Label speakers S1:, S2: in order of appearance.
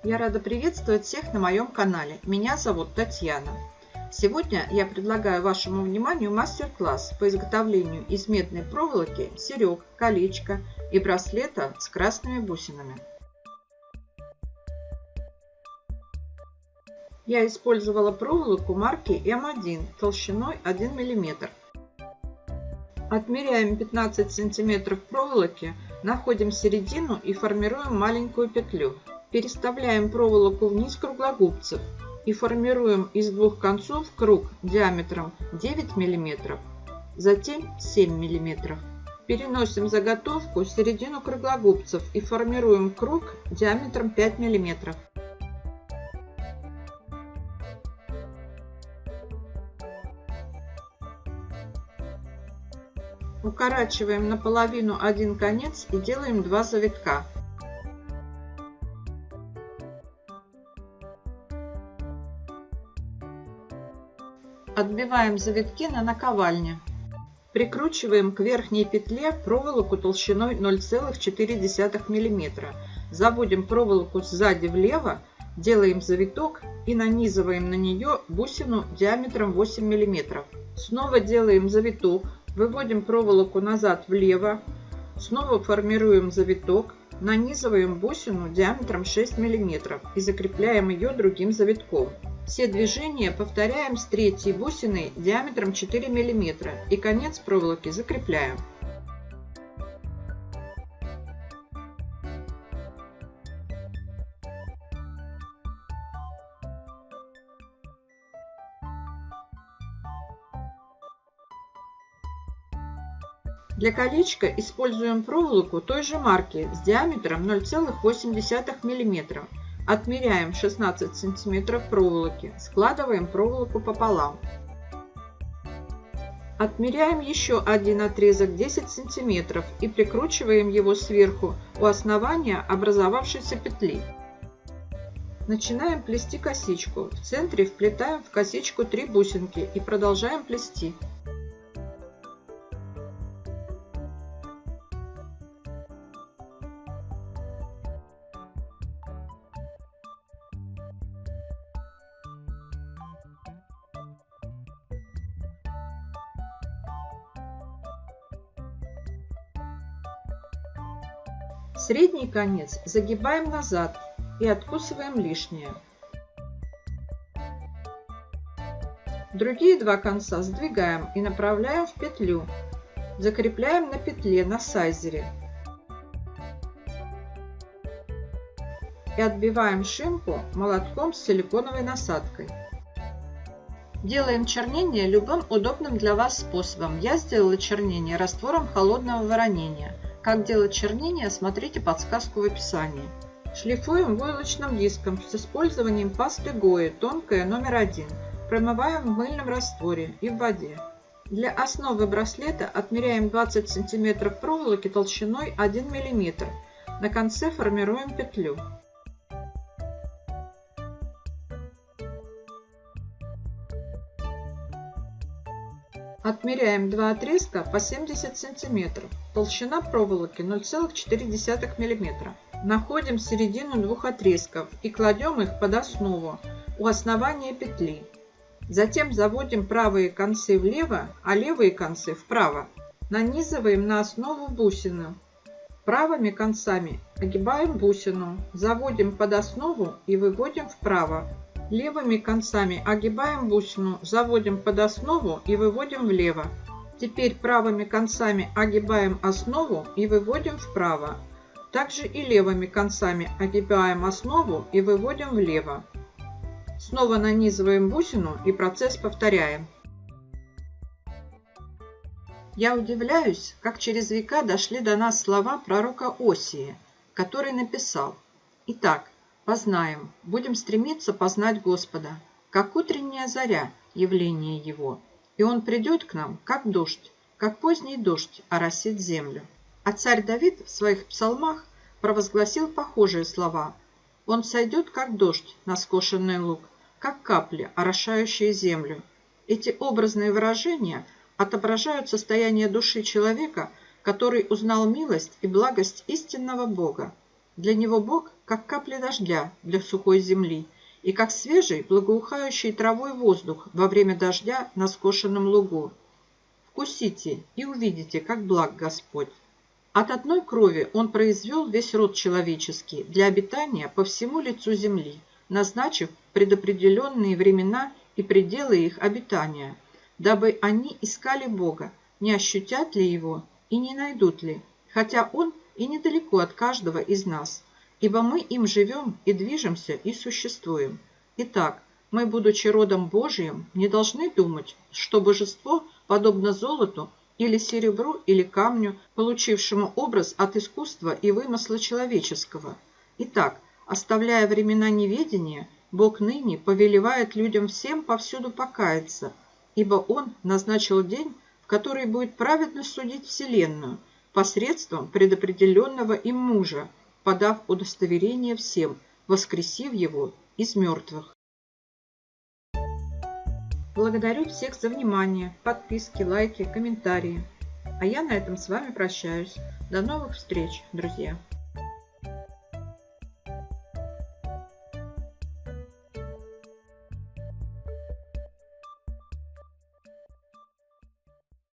S1: Я рада приветствовать всех на моем канале. Меня зовут Татьяна. Сегодня я предлагаю вашему вниманию мастер-класс по изготовлению из медной проволоки серег, колечка и браслета с красными бусинами. Я использовала проволоку марки М1 толщиной 1 мм. Отмеряем 15 см проволоки, находим середину и формируем маленькую петлю. Переставляем проволоку вниз круглогубцев и формируем из двух концов круг диаметром 9 мм, затем 7 мм. Переносим заготовку в середину круглогубцев и формируем круг диаметром 5 мм. Укорачиваем наполовину один конец и делаем 2 завитка. Отбиваем завитки на наковальне. Прикручиваем к верхней петле проволоку толщиной 0,4 мм. Заводим проволоку сзади влево, делаем завиток и нанизываем на нее бусину диаметром 8 мм. Снова делаем завиток, выводим проволоку назад влево, снова формируем завиток, нанизываем бусину диаметром 6 мм и закрепляем ее другим завитком. Все движения повторяем с третьей бусиной диаметром 4 мм и конец проволоки закрепляем. Для колечка используем проволоку той же марки с диаметром 0,8 мм. Отмеряем 16 см проволоки, складываем проволоку пополам. Отмеряем еще один отрезок 10 см и прикручиваем его сверху у основания образовавшейся петли. Начинаем плести косичку. В центре вплетаем в косичку 3 бусинки и продолжаем плести. Средний конец загибаем назад и откусываем лишнее. Другие два конца сдвигаем и направляем в петлю. Закрепляем на петле на сайзере. И отбиваем шимку молотком с силиконовой насадкой. Делаем чернение любым удобным для вас способом. Я сделала чернение раствором холодного воронения. Как делать чернение, смотрите подсказку в описании. Шлифуем войлочным диском с использованием пасты Гои, тонкая номер 1. Промываем в мыльном растворе и в воде. Для основы браслета отмеряем 20 см проволоки толщиной 1 мм. На конце формируем петлю. Отмеряем 2 отрезка по 70 см. Толщина проволоки 0,4 мм. Находим середину двух отрезков и кладем их под основу у основания петли. Затем заводим правые концы влево, а левые концы вправо. Нанизываем на основу бусину. Правыми концами огибаем бусину, заводим под основу и выводим вправо. Левыми концами огибаем бусину, заводим под основу и выводим влево. Теперь правыми концами огибаем основу и выводим вправо. Также и левыми концами огибаем основу и выводим влево. Снова нанизываем бусину и процесс повторяем. Я удивляюсь, как через века дошли до нас слова пророка Осии, который написал: «Итак, познаем, будем стремиться познать Господа, как утренняя заря, явление Его, и Он придет к нам, как дождь, как поздний дождь оросит землю». А царь Давид в своих псалмах провозгласил похожие слова: «Он сойдет, как дождь на скошенный луг, как капли, орошающие землю». Эти образные выражения отображают состояние души человека, который узнал милость и благость истинного Бога. Для него Бог как капли дождя для сухой земли и как свежий, благоухающий травой воздух во время дождя на скошенном лугу. Вкусите и увидите, как благ Господь. От одной крови Он произвел весь род человеческий для обитания по всему лицу земли, назначив предопределенные времена и пределы их обитания, дабы они искали Бога, не ощутят ли Его и не найдут ли, хотя Он и недалеко от каждого из нас, ибо мы им живем и движемся и существуем. Итак, мы, будучи родом Божиим, не должны думать, что божество подобно золоту или серебру или камню, получившему образ от искусства и вымысла человеческого. Итак, оставляя времена неведения, Бог ныне повелевает людям всем повсюду покаяться, ибо Он назначил день, в который будет праведно судить вселенную, посредством предопределенного им мужа, подав удостоверение всем, воскресив его из мертвых. Благодарю всех за внимание, подписки, лайки, комментарии. А я на этом с вами прощаюсь. До новых встреч, друзья!